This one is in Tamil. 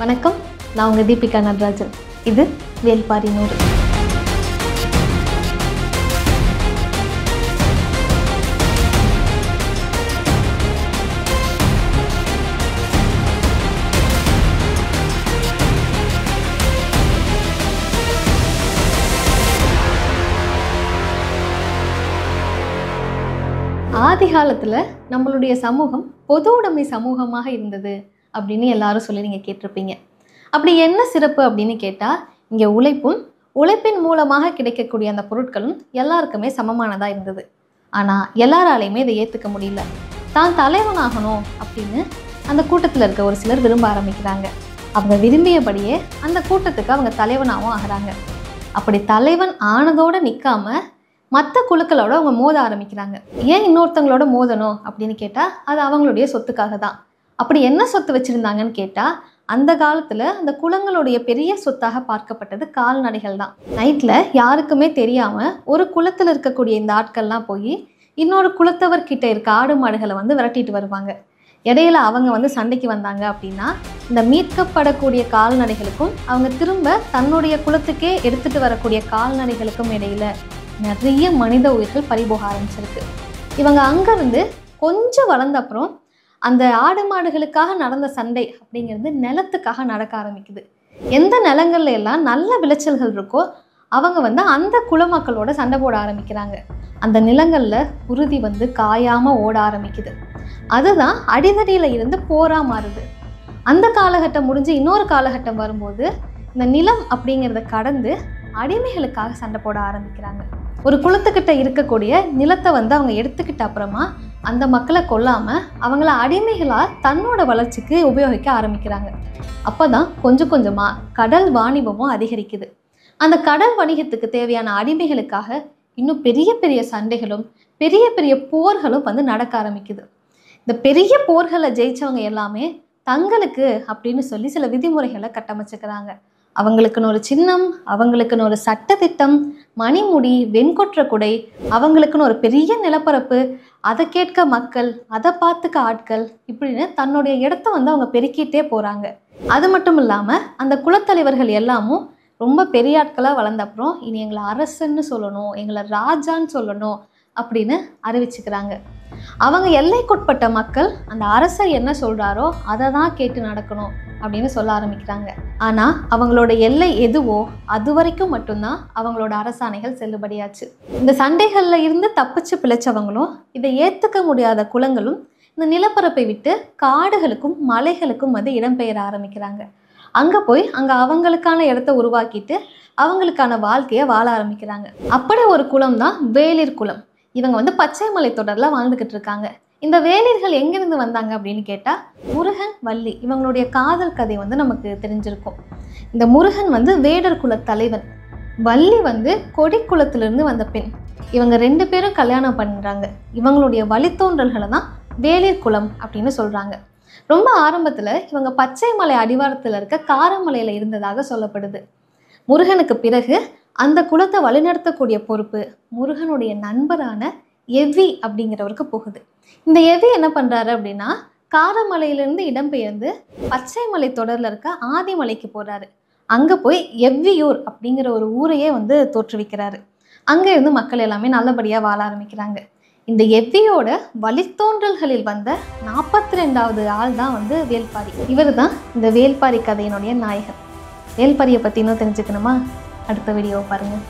வணக்கம், நான் உங்கள் தீபிகா நடராஜன். இது வேல்பாரி 100. ஆதி காலத்தில் நம்மளுடைய சமூகம் பொது உடைமை சமூகமாக இருந்தது அப்படின்னு எல்லாரும் சொல்லி நீங்கள் கேட்டிருப்பீங்க. அப்படி என்ன சிறப்பு அப்படின்னு கேட்டால், இங்கே உழைப்பின் மூலமாக கிடைக்கக்கூடிய அந்த பொருட்களும் எல்லாருக்குமே சமமானதாக இருந்தது. ஆனால் எல்லாராலையுமே இதை ஏற்றுக்க முடியல. தான் தலைவனாகணும் அப்படின்னு அந்த கூட்டத்தில் இருக்க ஒரு சிலர் விரும்ப ஆரம்பிக்கிறாங்க. அவங்க விரும்பியபடியே அந்த கூட்டத்துக்கு அவங்க தலைவனாகவும் ஆகிறாங்க. அப்படி தலைவன் ஆனதோடு நிற்காம மற்ற குழுக்களோட அவங்க மோத ஆரம்பிக்கிறாங்க. ஏன் இன்னொருத்தங்களோட மோதணும் அப்படின்னு கேட்டால், அது அவங்களுடைய சொத்துக்காக தான். அப்படி என்ன சொத்து வச்சுருந்தாங்கன்னு கேட்டால், அந்த காலத்தில் அந்த குலங்களுடைய பெரிய சொத்தாக பார்க்கப்பட்டது கால்நடைகள் தான். நைட்டில் யாருக்குமே தெரியாமல் ஒரு குளத்தில் இருக்கக்கூடிய இந்த ஆட்கள்லாம் போய் இன்னொரு குலத்தவர்கிட்ட இருக்க ஆடு மாடுகளை விரட்டிட்டு வருவாங்க. இடையில அவங்க சண்டைக்கு வந்தாங்க அப்படின்னா, இந்த மீட்கப்படக்கூடிய கால்நடைகளுக்கும் அவங்க திரும்ப தன்னுடைய குலத்துக்கே எடுத்துகிட்டு வரக்கூடிய கால்நடைகளுக்கும் இடையில நிறைய மனித உயிர்கள் பறிபோக ஆரம்பிச்சிருக்கு. இவங்க அங்கேருந்து கொஞ்சம் வளர்ந்த அப்புறம் அந்த ஆடு மாடுகளுக்காக நடந்த சண்டை அப்படிங்கிறது நிலத்துக்காக நடக்க ஆரம்பிக்குது. எந்த நிலங்கள்ல எல்லாம் நல்ல விளைச்சல்கள் இருக்கோ அவங்க அந்த குலமக்களோட சண்டை போட ஆரம்பிக்கிறாங்க. அந்த நிலங்கள்ல உறுதி காயாமல் ஓட ஆரம்பிக்குது. அதுதான் அடிதடியில் இருந்து போரா மாறுது. அந்த காலகட்டம் முடிஞ்சு இன்னொரு காலகட்டம் வரும்போது இந்த நிலம் அப்படிங்கிறத கடந்து அடிமைகளுக்காக சண்டை போட ஆரம்பிக்கிறாங்க. ஒரு குலத்துக்கிட்ட இருக்கக்கூடிய நிலத்தை அவங்க எடுத்துக்கிட்ட அப்புறமா அந்த மக்களை கொல்லாமல் அவங்கள அடிமைகளாக தன்னோட வளர்ச்சிக்கு உபயோகிக்க ஆரம்பிக்கிறாங்க. அப்போ தான் கொஞ்சம் கொஞ்சமாக கடல் வாணிபமும் அதிகரிக்குது. அந்த கடல் வணிகத்துக்கு தேவையான அடிமைகளுக்காக இன்னும் பெரிய பெரிய சண்டைகளும் பெரிய பெரிய போர்களும் நடக்க ஆரம்பிக்குது. இந்த பெரிய போர்களை ஜெயிச்சவங்க எல்லாமே தங்களுக்கு அப்படின்னு சொல்லி சில விதிமுறைகளை கட்டமைச்சுக்கிறாங்க. அவங்களுக்குன்னு ஒரு சின்னம், அவங்களுக்குன்னு ஒரு சட்டத்திட்டம், மணிமுடி, வெண்கொற்ற குடை, அவங்களுக்குன்னு ஒரு பெரிய நிலப்பரப்பு, அதை கேட்க மக்கள், அதை பார்த்துக்க ஆட்கள், இப்படின்னு தன்னுடைய இடத்த அவங்க பெருக்கிட்டே போகிறாங்க. அது மட்டும் இல்லாமல் அந்த குலத்தலைவர்கள் எல்லாமும் ரொம்ப பெரிய ஆட்களாக வளர்ந்த அப்புறம் இனி எங்களை அரசன்னு சொல்லணும், எங்களை ராஜான்னு சொல்லணும் அப்படின்னு அறிவிச்சுக்கிறாங்க. அவங்க எல்லைக்குட்பட்ட மக்கள் அந்த அரசர் என்ன சொல்கிறாரோ அதை தான் கேட்டு நடக்கணும் அப்படின்னு சொல்ல ஆரம்பிக்கிறாங்க. ஆனால் அவங்களோட எல்லை எதுவோ அது வரைக்கும் மட்டும்தான் அவங்களோட அரசாணைகள் செல்லுபடியாச்சு. இந்த சண்டைகளில் இருந்து தப்பிச்சு பிழைச்சவங்களும் இதை ஏற்றுக்க முடியாத குலங்களும் இந்த நிலப்பரப்பை விட்டு காடுகளுக்கும் மலைகளுக்கும் இடம்பெயர ஆரம்பிக்கிறாங்க. அங்கே போய் அங்கே அவங்களுக்கான இடத்த உருவாக்கிட்டு அவங்களுக்கான வாழ்க்கையை வாழ ஆரம்பிக்கிறாங்க. அப்படி ஒரு குலம் தான் வேளிர் குலம். இவங்க பச்சை மலை தொடரில் வாழ்ந்துக்கிட்டு இருக்காங்க. இந்த வேளிர்கள் எங்கிருந்து வந்தாங்க அப்படின்னு கேட்டால், முருகன் வள்ளி இவங்களுடைய காதல் கதை நமக்கு தெரிஞ்சிருக்கும். இந்த முருகன் வேடர் குல தலைவன், வள்ளி கொடி குலத்திலிருந்து வந்த பெண். இவங்க 2 பேரும் கல்யாணம் பண்ணுறாங்க. இவங்களுடைய வழித்தோன்றல்களை தான் வேளிர் குலம் அப்படின்னு சொல்கிறாங்க. ரொம்ப ஆரம்பத்தில் இவங்க பச்சை மலை அடிவாரத்தில் இருக்க காரமலையில் இருந்ததாக சொல்லப்படுது. முருகனுக்கு பிறகு அந்த குலத்தை வழிநடத்தக்கூடிய பொறுப்பு முருகனுடைய நண்பரான எவ்வி அப்படிங்கிறவருக்கு போகுது. இந்த எவ்வி என்ன பண்ணுறாரு அப்படின்னா, காரமலையிலேருந்து இடம்பெயர்ந்து பச்சை மலை தொடரில் இருக்க ஆதிமலைக்கு போகிறாரு. அங்கே போய் எவ்வியூர் அப்படிங்கிற ஒரு ஊரையே தோற்றுவிக்கிறாரு. அங்கே இருந்து மக்கள் எல்லாமே நல்லபடியாக வாழ ஆரம்பிக்கிறாங்க. இந்த எவ்வியோட வழித்தோன்றல்களில் வந்த 42வது ஆள் தான் வேல்பாரி. இவர் தான் இந்த வேல்பாரி கதையினுடைய நாயகர். வேல்பாரியை பற்றி இன்னும் தெரிஞ்சுக்கணுமா? அடுத்த வீடியோவை பாருங்கள்.